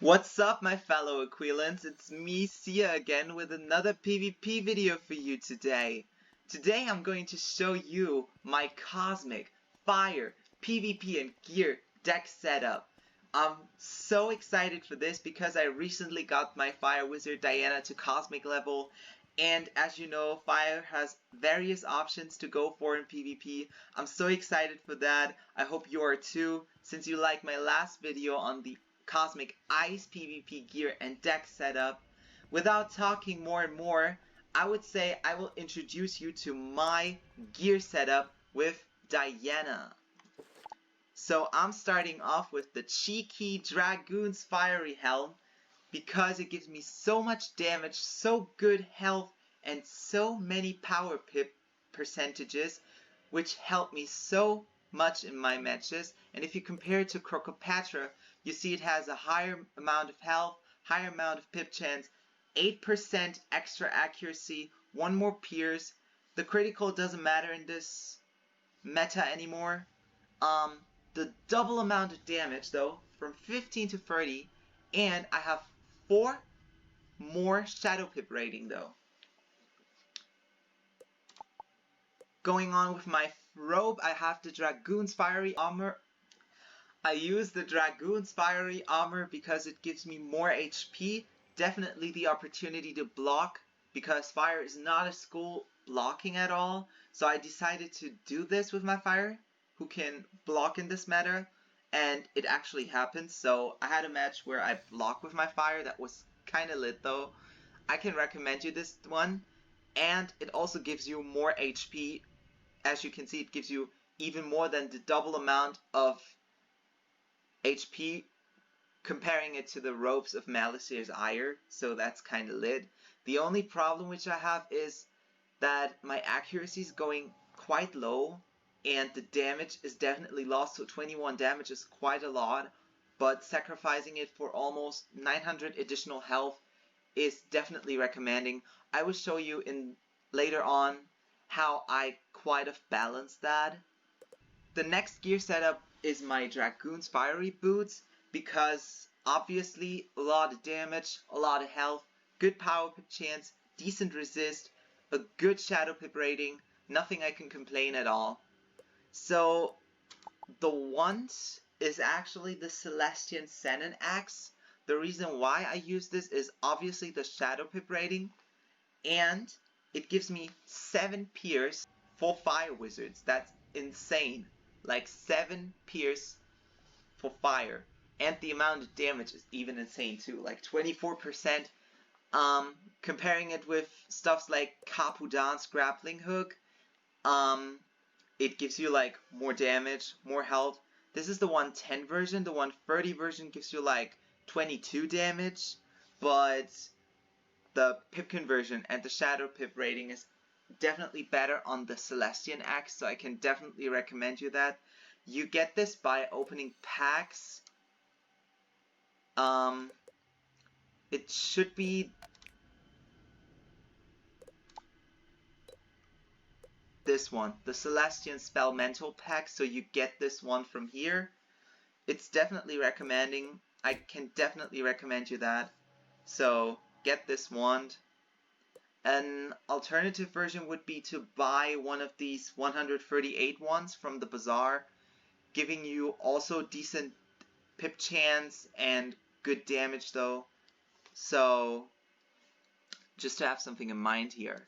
What's up, my fellow Aquilans? It's me, Sia, again with another PvP video for you today. Today I'm going to show you my Cosmic, Fire, PvP and Gear deck setup. I'm so excited for this because I recently got my Fire Wizard Diana to Cosmic level, and as you know, Fire has various options to go for in PvP. I'm so excited for that. I hope you are too, since you liked my last video on the Cosmic Ice PvP gear and deck setup. Without talking more and more, I would say I will introduce you to my gear setup with Diana. So I'm starting off with the cheeky Dragoon's Fiery Helm because it gives me so much damage, so good health, and so many power pip percentages, which help me so much in my matches. And if you compare it to Crocopatra, you see it has a higher amount of health, higher amount of pip chance, 8% extra accuracy, 1 more pierce. The critical doesn't matter in this meta anymore. The double amount of damage though, from 15 to 30, and I have 4 more shadow pip rating though. Going on with my robe, I have the Dragoon's Fiery Armor. I use the Dragoon's Fiery Armor because it gives me more HP, definitely the opportunity to block, because fire is not a school blocking at all, so I decided to do this with my fire, who can block in this meta, and it actually happened. So I had a match where I blocked with my fire, that was kinda lit though. I can recommend you this one, and it also gives you more HP. As you can see, it gives you even more than the double amount of HP, comparing it to the Robes of Malice's Ire, so that's kinda lit. The only problem which I have is that my accuracy is going quite low, and the damage is definitely lost, so 21 damage is quite a lot, but sacrificing it for almost 900 additional health is definitely recommending. I will show you in later on how I quite have balanced that. The next gear setup is my Dragoon's Fiery Boots, because obviously a lot of damage, a lot of health, good power pip chance, decent resist, a good shadow pip rating, nothing I can complain at all. So the wand is actually the Celestian Senon Axe. The reason why I use this is obviously the shadow pip rating, and it gives me 7 pierce for fire wizards. That's insane. Like 7 pierce for fire. And the amount of damage is even insane too, like 24%. Comparing it with stuffs like Capudan's Grappling Hook, it gives you like more damage, more health. This is the 110 version. The 130 version gives you like 22 damage, but the pip conversion and the shadow pip rating is definitely better on the Celestian Axe, so I can definitely recommend you that. You get this by opening packs. It should be this one, the Celestian Spellmental pack, so you get this one from here. It's definitely recommending. I can definitely recommend you that. So get this wand. An alternative version would be to buy one of these 138 ones from the bazaar, giving you also decent pip chance and good damage though. So just to have something in mind here.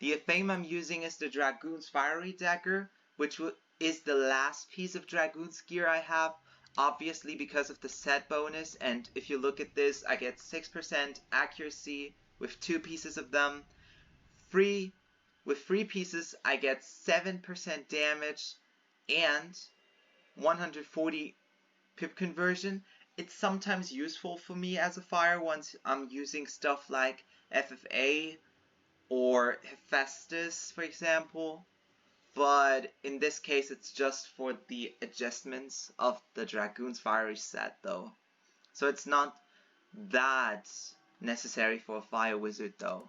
The theme I'm using is the Dragoon's Fiery Dagger, which is the last piece of Dragoon's gear I have, obviously because of the set bonus. And if you look at this, I get 6% accuracy with 2 pieces of them. With 3 pieces, I get 7% damage and 140 pip conversion. It's sometimes useful for me as a fire once I'm using stuff like FFA or Hephaestus, for example, but in this case it's just for the adjustments of the Dragoon's Fiery set though. So it's not that necessary for a fire wizard though.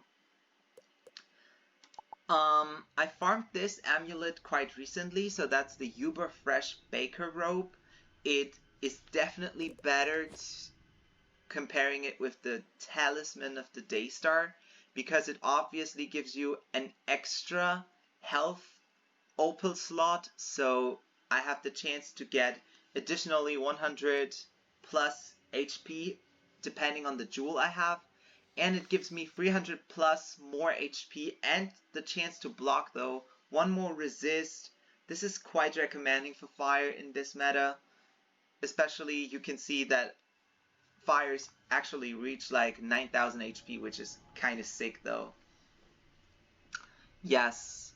I farmed this amulet quite recently, so that's the Uber Fresh Baker Robe. It is definitely better comparing it with the Talisman of the Daystar, because it obviously gives you an extra health opal slot, so I have the chance to get additionally 100 plus HP depending on the jewel I have, and it gives me 300 plus more HP and the chance to block though, one more resist. This is quite recommending for fire in this meta, especially you can see that fires actually reach like 9000 HP, which is kind of sick though. Yes.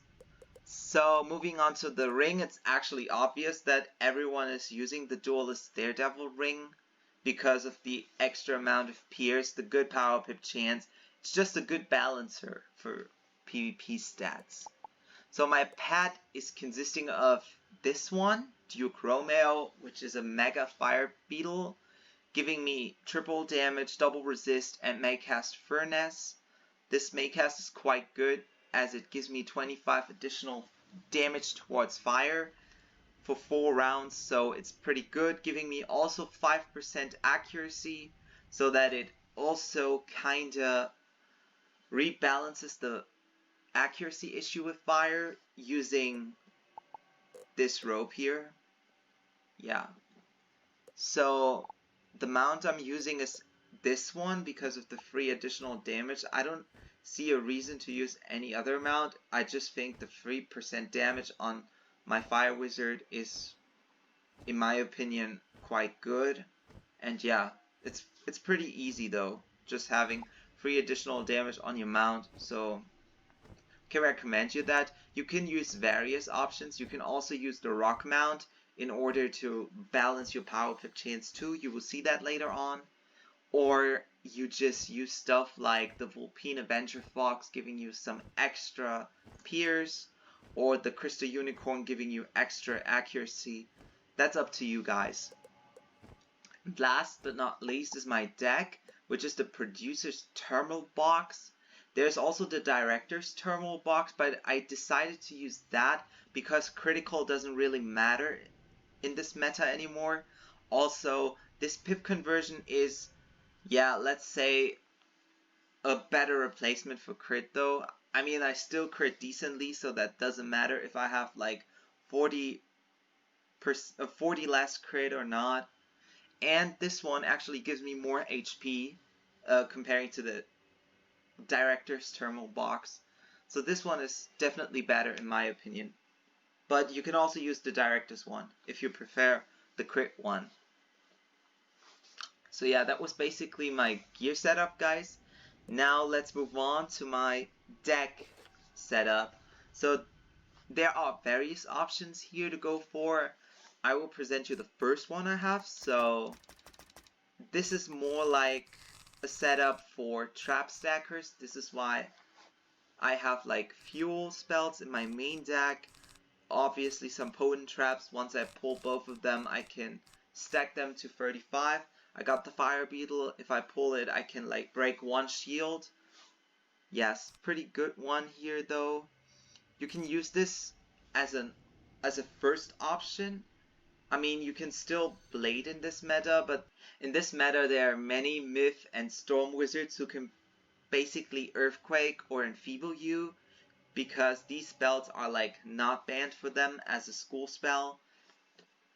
So moving on to the ring, it's actually obvious that everyone is using the Duelist Daredevil ring because of the extra amount of pierce, the good power pip chance. It's just a good balancer for PvP stats. So my pet is consisting of this one, Duke Romeo, which is a Mega Fire Beetle, giving me triple damage, double resist, and Maycast Furnace. This Maycast is quite good as it gives me 25 additional damage towards fire for 4 rounds, so it's pretty good, giving me also 5% accuracy, so that it also kinda rebalances the accuracy issue with fire using this robe here. Yeah. So the mount I'm using is this one because of the free additional damage. I don't see a reason to use any other mount. I just think the 3% damage on my fire wizard is, in my opinion, quite good. And yeah, it's pretty easy though, just having 3 additional damage on your mount, so can recommend you that. You can use various options. You can also use the rock mount in order to balance your power pip chance too. You will see that later on. Or you just use stuff like the Vulpine Avenger Fox giving you some extra pierce, or the Crystal Unicorn giving you extra accuracy. That's up to you guys. And last but not least is my deck, which is the Producer's Thermal Box. There's also the Director's Thermal Box, but I decided to use that because critical doesn't really matter in this meta anymore. Also, this pip conversion is, yeah, let's say a better replacement for crit though. I mean, I still crit decently, so that doesn't matter if I have like 40 less crit or not. And this one actually gives me more HP comparing to the Director's Thermal Box. So this one is definitely better in my opinion. But you can also use the Director's one if you prefer the crit one. So yeah, that was basically my gear setup, guys. Now let's move on to my deck setup. So there are various options here to go for. I will present you the first one I have. So this is more like a setup for trap stackers. This is why I have like fuel spells in my main deck. Obviously some potent traps. Once I pull both of them, I can stack them to 35. I got the Fire Beetle. If I pull it, I can like break one shield. Yes, pretty good one here though. You can use this as a first option. I mean, you can still blade in this meta, but in this meta there are many Myth and Storm Wizards who can basically Earthquake or Enfeeble you, because these spells are like not banned for them as a school spell.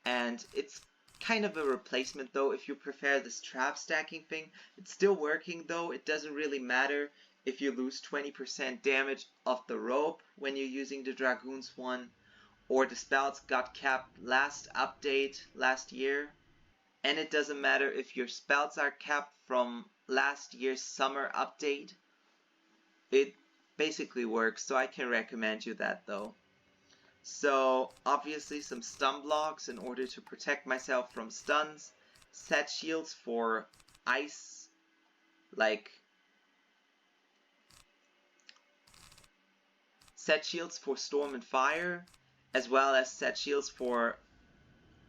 And it's kind of a replacement though if you prefer this trap stacking thing. It's still working though. It doesn't really matter if you lose 20% damage of the rope when you're using the Dragoons one, or the spells got capped last update last year. And it doesn't matter if your spells are capped from last year's summer update. It basically works, so I can recommend you that though. So obviously some stun blocks in order to protect myself from stuns, set shields for ice, like set shields for storm and fire, as well as set shields for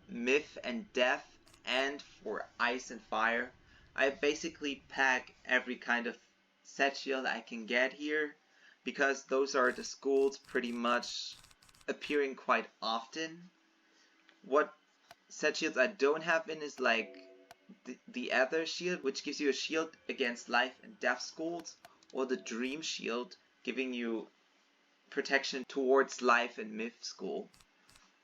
myth and death, and for ice and fire. I basically pack every kind of set shield I can get here, because those are the schools pretty much appearing quite often. What set shields I don't have in is like the Ether Shield, which gives you a shield against life and death schools, or the Dream Shield, giving you protection towards life and myth school.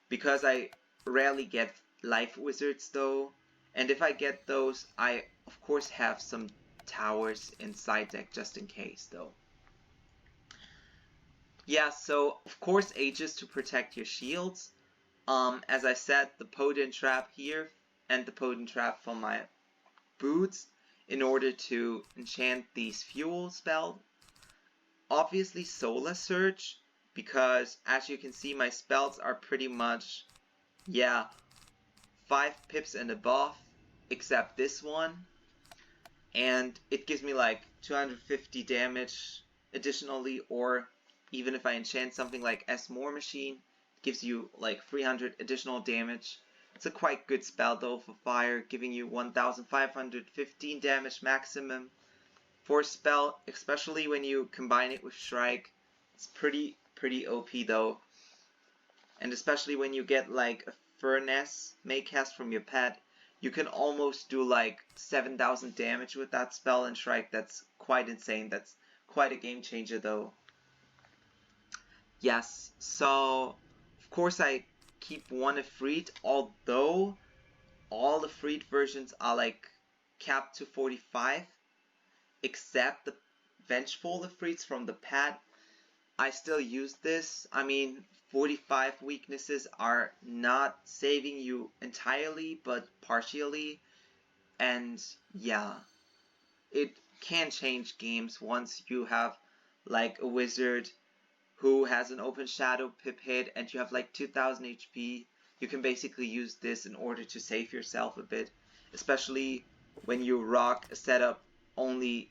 Because I rarely get life wizards though, and if I get those, I of course have some towers in side deck just in case though. Yeah, so of course Aegis to protect your shields. As I said, the Potent Trap here, and the Potent Trap for my boots, in order to enchant these fuel spells. Obviously Solar Surge, because as you can see my spells are pretty much, yeah, 5 pips and above, except this one. And it gives me like 250 damage additionally, or even if I enchant something like S-More Machine, it gives you like 300 additional damage. It's a quite good spell though for fire, giving you 1515 damage maximum. For a spell, especially when you combine it with Strike, it's pretty OP though. And especially when you get like a Furnace Maycast from your pet, you can almost do like 7,000 damage with that spell and Strike. That's quite insane. That's quite a game changer though. Yes, so of course I keep one Efreet, although all the Efreet versions are like capped to 45, except the Vengeful Efreets from the pet. I still use this. I mean, 45 weaknesses are not saving you entirely, but partially. And yeah, it can change games once you have like a wizard who has an open shadow pip hit and you have like 2000 HP. You can basically use this in order to save yourself a bit, especially when you rock a setup only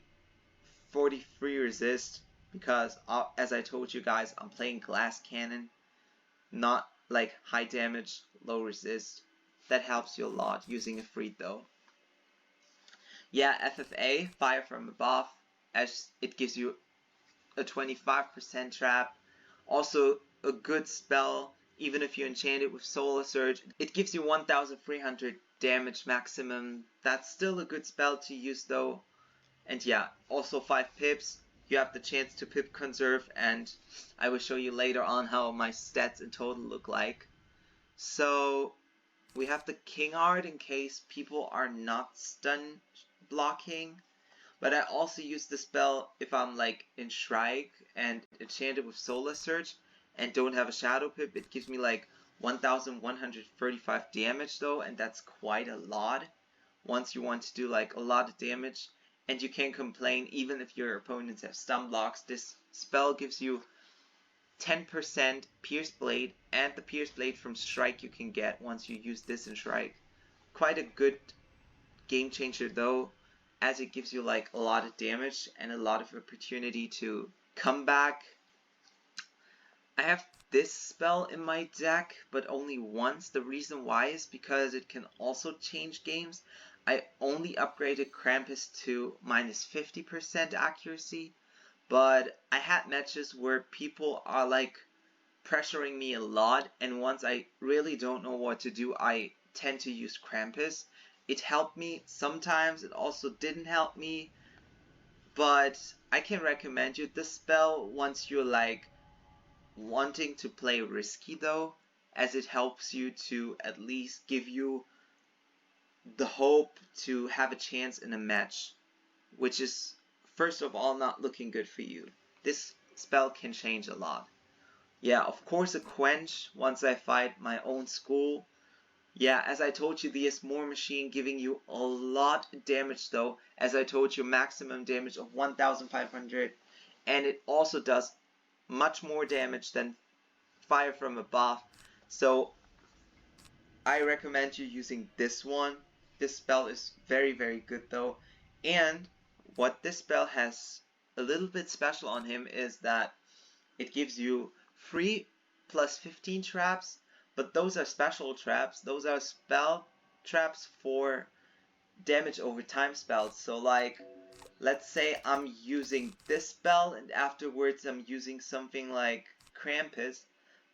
43 resist, because as I told you guys, I'm playing Glass Cannon, not like high damage, low resist. That helps you a lot using Efreet though. Yeah, FFA, Fire from Above, as it gives you a 25% trap. Also a good spell, even if you enchant it with Solar Surge. It gives you 1300 damage maximum. That's still a good spell to use though. And yeah, also 5 pips. You have the chance to pip conserve, and I will show you later on how my stats in total look like. So we have the King Art in case people are not stun blocking. But I also use the spell if I'm like in Shrike and enchanted with Solar Surge and don't have a Shadow Pip. It gives me like 1135 damage though, and that's quite a lot once you want to do like a lot of damage. And you can't complain even if your opponents have stun blocks. This spell gives you 10% Pierce Blade, and the Pierce Blade from Strike you can get once you use this in Strike. Quite a good game changer though, as it gives you like a lot of damage and a lot of opportunity to come back. I have this spell in my deck, but only once. The reason why is because it can also change games. I only upgraded Krampus to minus 50% accuracy, but I had matches where people are like pressuring me a lot, and once I really don't know what to do, I tend to use Krampus. It helped me sometimes, it also didn't help me, but I can recommend you this spell once you're like wanting to play risky though, as it helps you to at least give you the hope to have a chance in a match, which is first of all not looking good for you. This spell can change a lot. Yeah, of course a Quench once I fight my own school. Yeah, as I told you, the S-More Machine giving you a lot of damage though. As I told you, maximum damage of 1500, and it also does much more damage than Fire from Above. So I recommend you using this one. This spell is very good though. And what this spell has a little bit special on him is that it gives you 3 plus 15 traps, but those are special traps. Those are spell traps for damage over time spells. So like, let's say I'm using this spell and afterwards I'm using something like Krampus.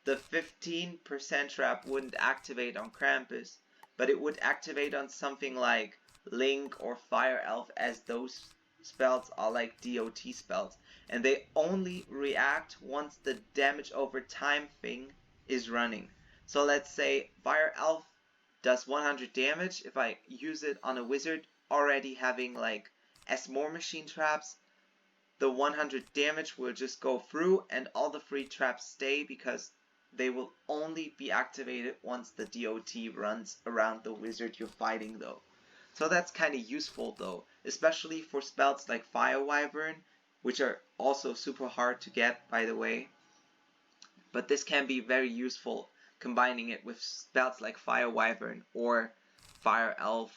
The 15% trap wouldn't activate on Krampus, but it would activate on something like Link or Fire Elf, as those spells are like DOT spells, and they only react once the damage over time thing is running. So let's say Fire Elf does 100 damage. If I use it on a wizard already having like as more machine traps, the 100 damage will just go through and all the free traps stay, because they will only be activated once the DOT runs around the wizard you're fighting though. So that's kind of useful though, especially for spells like Fire Wyvern, which are also super hard to get, by the way. But this can be very useful combining it with spells like Fire Wyvern or Fire Elf,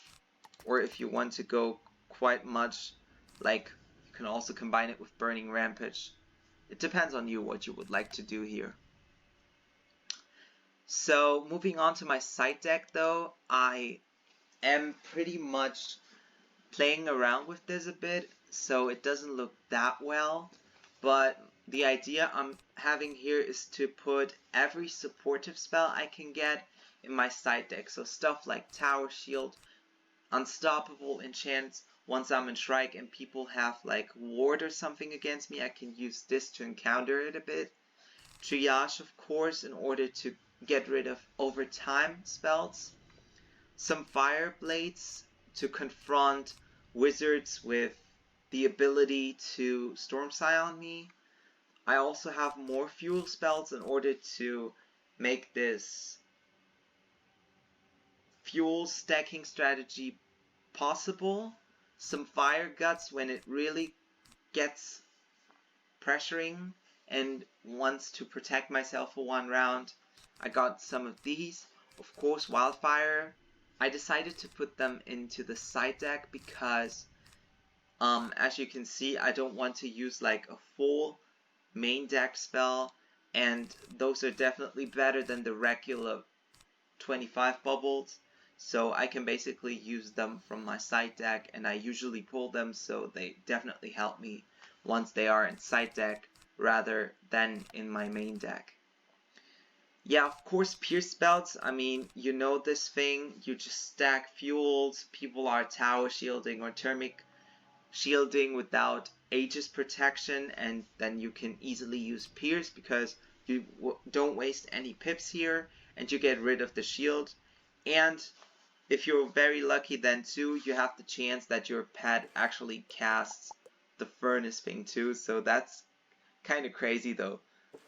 or if you want to go quite much, like you can also combine it with Burning Rampage. It depends on you what you would like to do here. So moving on to my side deck though, I am pretty much playing around with this a bit, so it doesn't look that well, but the idea I'm having here is to put every supportive spell I can get in my side deck. So stuff like Tower Shield, Unstoppable enchants. Once I'm in Shrike and people have like Ward or something against me, I can use this to encounter it a bit. Triage, of course, in order to get rid of overtime spells. Some Fire Blades to confront wizards with the ability to Storm Scion me. I also have more fuel spells in order to make this fuel stacking strategy possible. Some Fire Guts when it really gets pressuring and wants to protect myself for one round. I got some of these. Of course, Wildfire. I decided to put them into the side deck because as you can see, I don't want to use like a full main deck spell, and those are definitely better than the regular 25 bubbles, so I can basically use them from my side deck, and I usually pull them, so they definitely help me once they are in side deck rather than in my main deck. Yeah, of course, Pierce spells, I mean, you know this thing, you just stack fuels, people are tower shielding or thermic shielding without Aegis protection, and then you can easily use Pierce because you don't waste any pips here and you get rid of the shield. And if you're very lucky then too, you have the chance that your pet actually casts the furnace thing too, so that's kind of crazy though.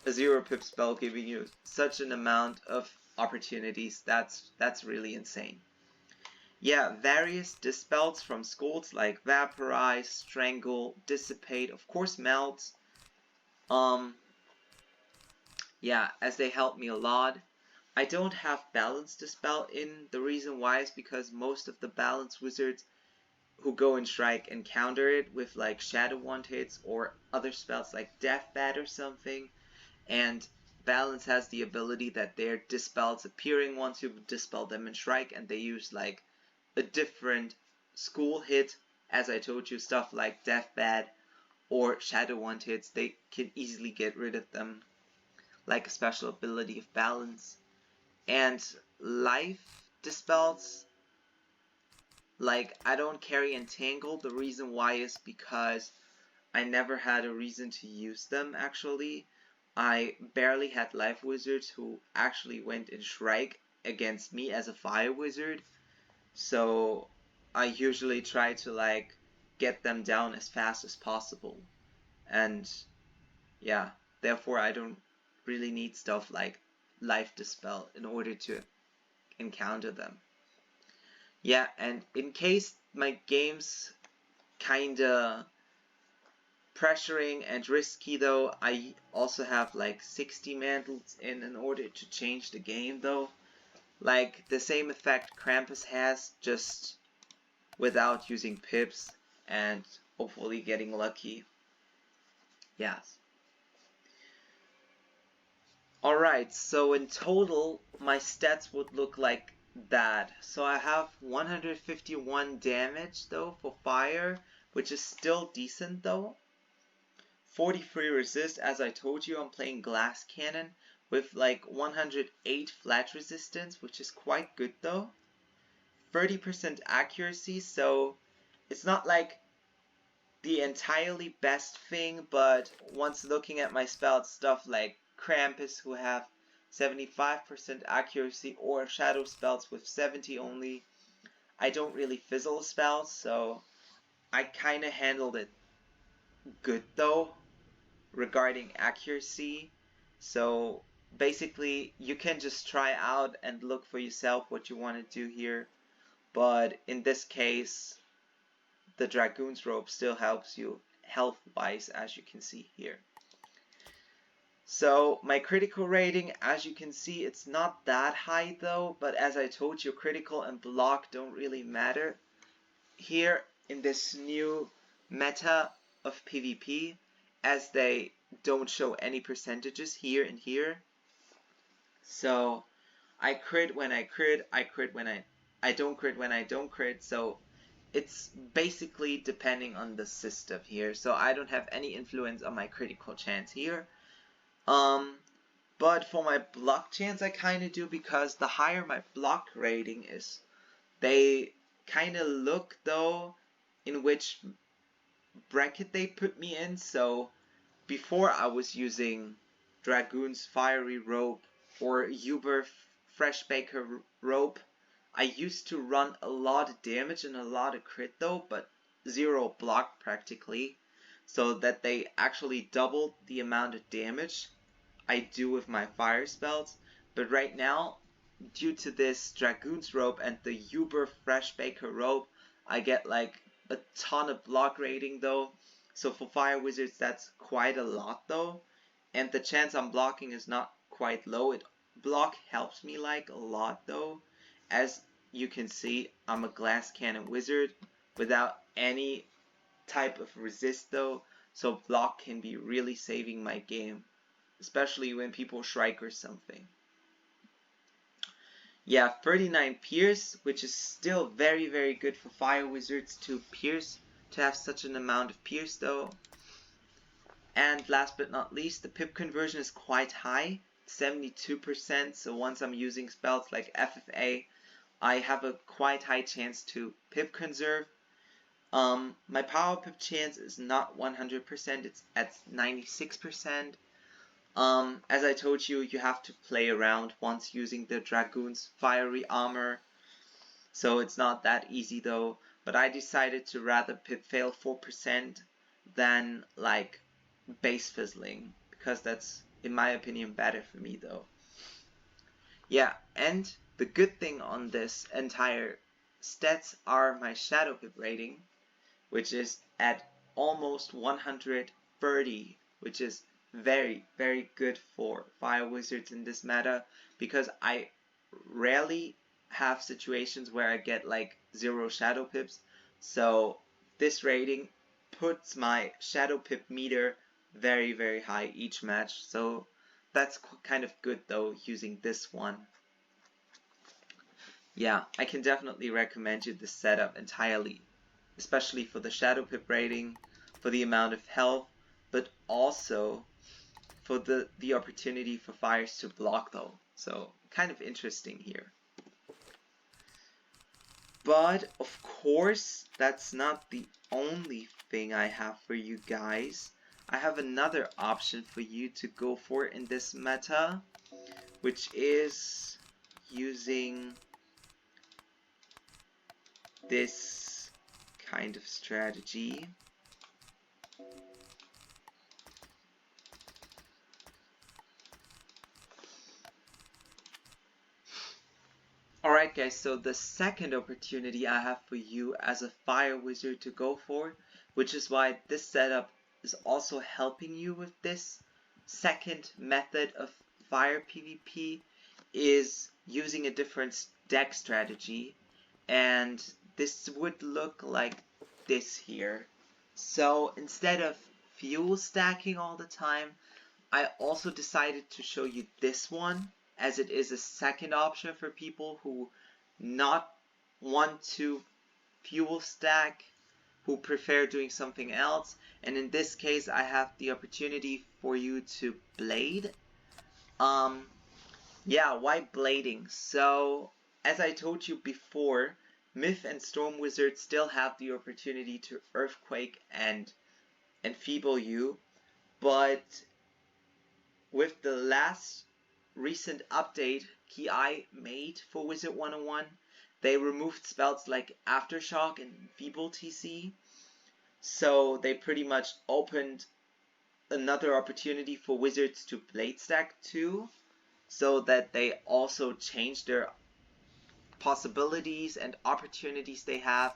A 0 pip spell giving you such an amount of opportunities, that's really insane. Yeah, various dispels from schools like Vaporize, Strangle, Dissipate, of course Melt. Yeah, as they help me a lot. I don't have Balance Dispel in. The reason why is because most of the Balance wizards who go in Strike encounter it with like Shadow Wand hits or other spells like Death Bat or something. And Balance has the ability that their dispels appearing once you dispel them in Strike, and they use like a different school hit. As I told you, stuff like Death Bat or Shadow Wand hits, they can easily get rid of them, like a special ability of Balance. And life dispels, like I don't carry Entangle. The reason why is because I never had a reason to use them actually. I barely had life wizards who actually went in Shrike against me as a fire wizard. So I usually try to like get them down as fast as possible. And yeah, therefore I don't really need stuff like Life Dispel in order to encounter them. Yeah, and in case my game's kinda pressuring and risky though, I also have like 60 mantles in order to change the game though. Like the same effect Krampus has, just without using pips and hopefully getting lucky. Yes. Alright, so in total my stats would look like that. So I have 151 damage though for fire, which is still decent though. 43 resist, as I told you I'm playing glass cannon with like 108 flat resistance, which is quite good though. 30% accuracy, so it's not like the entirely best thing, but once looking at my spells, stuff like Krampus who have 75% accuracy or shadow spells with 70 only, I don't really fizzle spells, so I kinda handled it good though regarding accuracy. So basically you can just try out and look for yourself what you want to do here, but in this case the Dragoon's Robe still helps you health-wise, as you can see here. So my critical rating, as you can see, it's not that high though, but as I told you, critical and block don't really matter here in this new meta of PvP, as they don't show any percentages here and here. So I crit when I crit, I crit when I don't crit when I don't crit, so it's basically depending on the system here, so I don't have any influence on my critical chance here. But for my block chance I kinda do, because the higher my block rating is, they kinda look though in which bracket they put me in. So before I was using Dragoon's Fiery Robe or Uber Fresh Baker Robe, I used to run a lot of damage and a lot of crit though, but zero block practically, so that they actually doubled the amount of damage I do with my fire spells. But right now, due to this Dragoon's Robe and the Uber Fresh Baker Robe, I get like a ton of block rating though. So for fire wizards that's quite a lot though, and the chance I'm blocking is not quite low. Block helps me like a lot though. As you can see, I'm a glass cannon wizard without any type of resist though, so block can be really saving my game, especially when people shrike or something. Yeah, 39 pierce, which is still very good for fire wizards to pierce, to have such an amount of pierce though. And last but not least, the pip conversion is quite high, 72%, so once I'm using spells like FFA, I have a quite high chance to pip conserve. My power pip chance is not 100%, it's at 96%. As I told you, you have to play around once using the Dragoon's Fiery Armor, so it's not that easy though, but I decided to rather pip fail 4% than like base fizzling, because that's, in my opinion, better for me though. Yeah, and the good thing on this entire stats are my shadow pip rating, which is at almost 130, which is very good for fire wizards in this meta, because I rarely have situations where I get like 0 shadow pips, so this rating puts my shadow pip meter very high each match, so that's kind of good though, using this one. Yeah, I can definitely recommend you this setup entirely, especially for the shadow pip rating, for the amount of health, but also for the opportunity for fires to block though, so kind of interesting here. But of course, that's not the only thing I have for you guys. I have another option for you to go for in this meta, which is using this kind of strategy. Alright guys, so the second opportunity I have for you as a fire wizard to go for, which is why this setup is also helping you with this second method of fire PvP, is using a different deck strategy, and this would look like this here. So instead of fuel stacking all the time, I also decided to show you this one, as it is a second option for people who not want to fuel stack, who prefer doing something else. And in this case I have the opportunity for you to blade. Yeah, why blading? So as I told you before, Myth and Storm Wizards still have the opportunity to Earthquake and Enfeeble you, but with the last recent update KI made for Wizard101, they removed spells like Aftershock and Enfeeble TC, so they pretty much opened another opportunity for Wizards to Blade Stack too, so that they also change their possibilities and opportunities they have.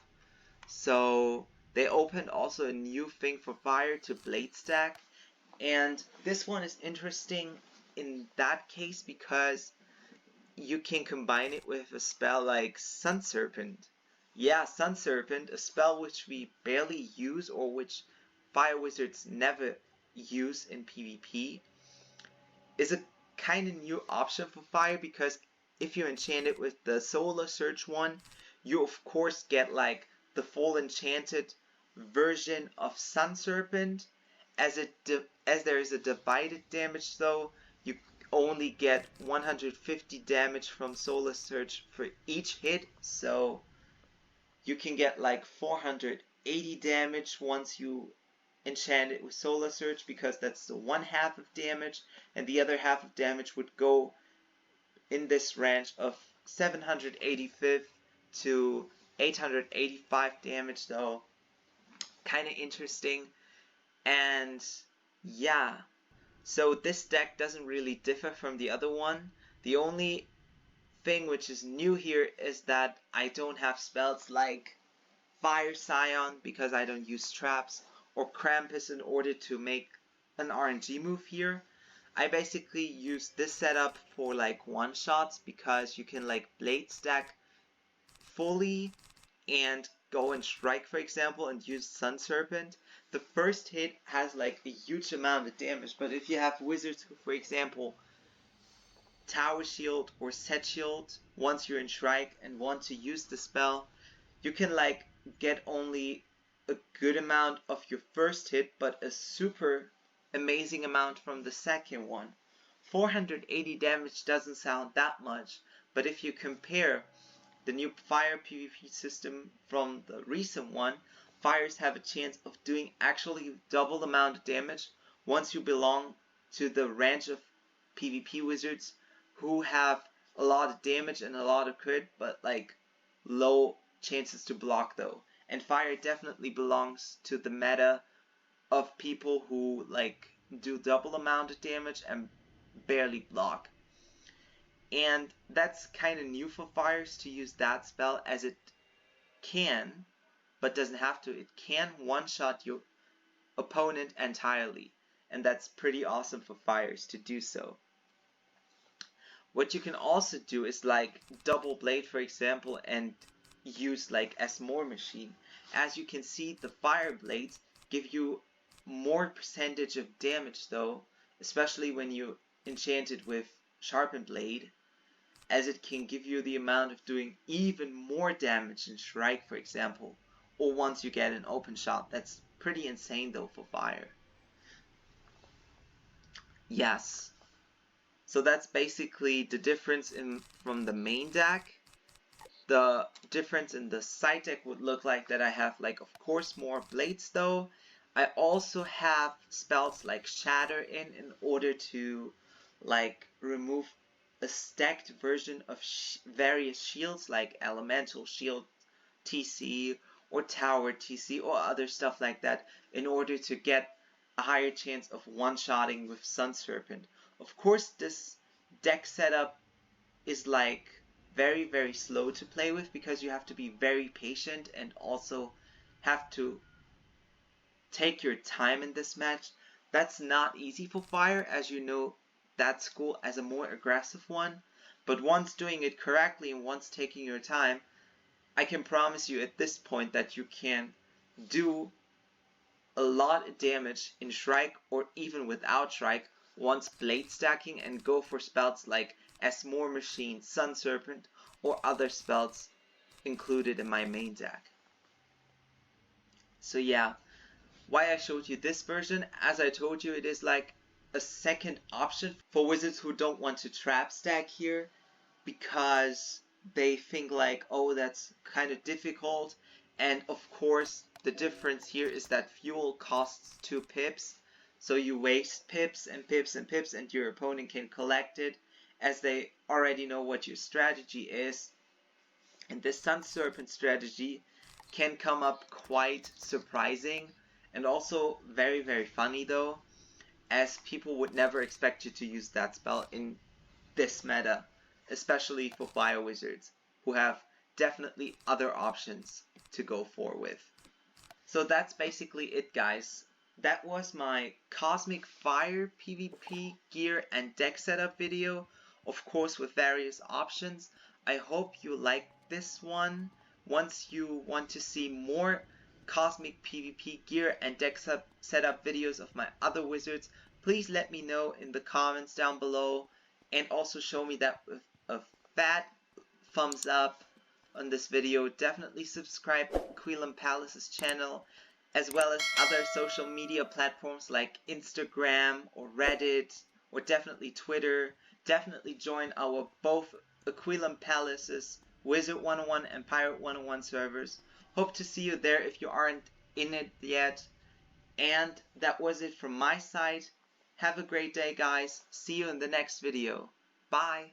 So they opened also a new thing for Fire to Blade Stack, and this one is interesting in that case because you can combine it with a spell like Sun Serpent. Yeah, Sun Serpent, a spell which we barely use or which Fire Wizards never use in PvP, is a kind of new option for Fire because if you enchant it with the Solar Surge one, you of course get like the full enchanted version of Sun Serpent. As there is a divided damage though, you only get 150 damage from Solar Surge for each hit, so you can get like 480 damage once you enchant it with Solar Surge, because that's the one half of damage, and the other half of damage would go in this range of 785 to 885 damage though. Kinda interesting. And yeah, so this deck doesn't really differ from the other one. The only thing which is new here is that I don't have spells like Fire Scion because I don't use traps, or Krampus in order to make an RNG move here. I basically use this setup for like one shots because you can like Blade Stack fully and go and strike, for example, and use Sun Serpent. The first hit has like a huge amount of damage, but if you have wizards who, for example, Tower Shield or Set Shield once you're in strike and want to use the spell, you can like get only a good amount of your first hit, but a super amazing amount from the second one. 480 damage doesn't sound that much, but if you compare the new Fire PvP system from the recent one, Fires have a chance of doing actually double the amount of damage once you belong to the range of PvP wizards who have a lot of damage and a lot of crit, but like low chances to block though. And Fire definitely belongs to the meta of people who like do double amount of damage and barely block. And that's kind of new for Fires to use that spell, as it can, but doesn't have to, it can one-shot your opponent entirely. And that's pretty awesome for Fires to do so. What you can also do is like double blade, for example, and use like as more machine. As you can see, the fire blades give you more percentage of damage though, especially when you enchant it with sharpened blade, as it can give you the amount of doing even more damage in strike, for example, or once you get an open shot. That's pretty insane though for fire. Yes. So that's basically the difference from the main deck. The difference in the side deck would look like that I have like of course more blades though. I also have spells like Shatter in order to like remove a stacked version of various shields like Elemental Shield TC or Tower TC or other stuff like that, in order to get a higher chance of one-shotting with Sun Serpent. Of course, this deck setup is like very slow to play with because you have to be very patient and also have to take your time in this match. That's not easy for Fire, as you know that school as a more aggressive one, but once doing it correctly and once taking your time, I can promise you at this point that you can do a lot of damage in strike or even without strike once blade stacking, and go for spells like as more machine, Sun Serpent, or other spells included in my main deck. So yeah, why I showed you this version, as I told you, it is like a second option for wizards who don't want to trap stack here, because they think like, oh, that's kind of difficult. And of course, the difference here is that fuel costs 2 pips. So you waste pips and pips and pips, and your opponent can collect it as they already know what your strategy is. And this Sun Serpent strategy can come up quite surprising and also very, very funny though, as people would never expect you to use that spell in this meta, especially for Bio Wizards, who have definitely other options to go for with. So that's basically it, guys. That was my Cosmic Fire PvP gear and deck setup video, of course with various options. I hope you liked this one. Once you want to see more Cosmic PvP gear and deck setup videos of my other wizards, please let me know in the comments down below, and also show me that with a fat thumbs up on this video. Definitely subscribe to Aquilan Palace's channel, as well as other social media platforms like Instagram or Reddit, or definitely Twitter. Definitely join our both Aquilan Palace's Wizard101 and Pirate101 servers. Hope to see you there if you aren't in it yet. And that was it from my side. Have a great day, guys. See you in the next video. Bye.